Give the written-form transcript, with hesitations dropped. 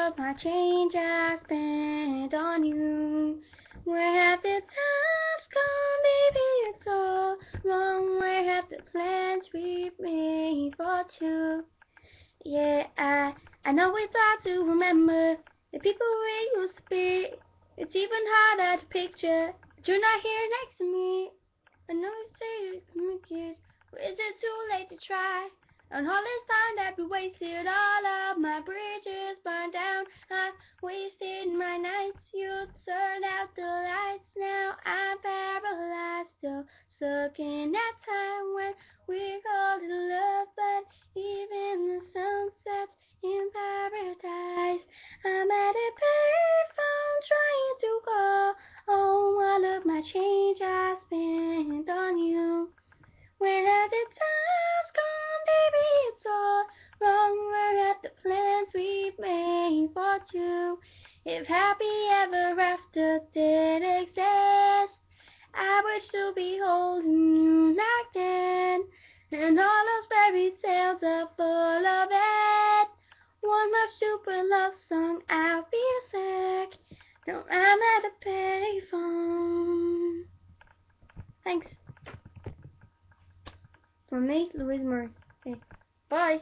of my change I spent on you. Where have the times gone, baby? It's all wrong. Where have the plans we made for two? Yeah, I know it's hard to remember the people we used to be. It's even harder to picture that you're not here next to me. I know you say you communicate, but is it too late to try? And all this time that we wasted, all of my bridges burned down. I wasted my nights, you turned out the lights. Now I'm paralyzed, still stuck in that time when we called it love. But even the sun sets in paradise. I'm at a payphone trying to call home all of my change I spent on you. Where have the times gone, baby? It's all wrong. Where have the plans we've made for two? If happy ever after did exist, I would still be holding you like then. And all those fairy tales are full of it. One more stupid love song, I'll be sick. No, I'm at a payphone. Thanks. From me, Louise Murray. Okay. Bye.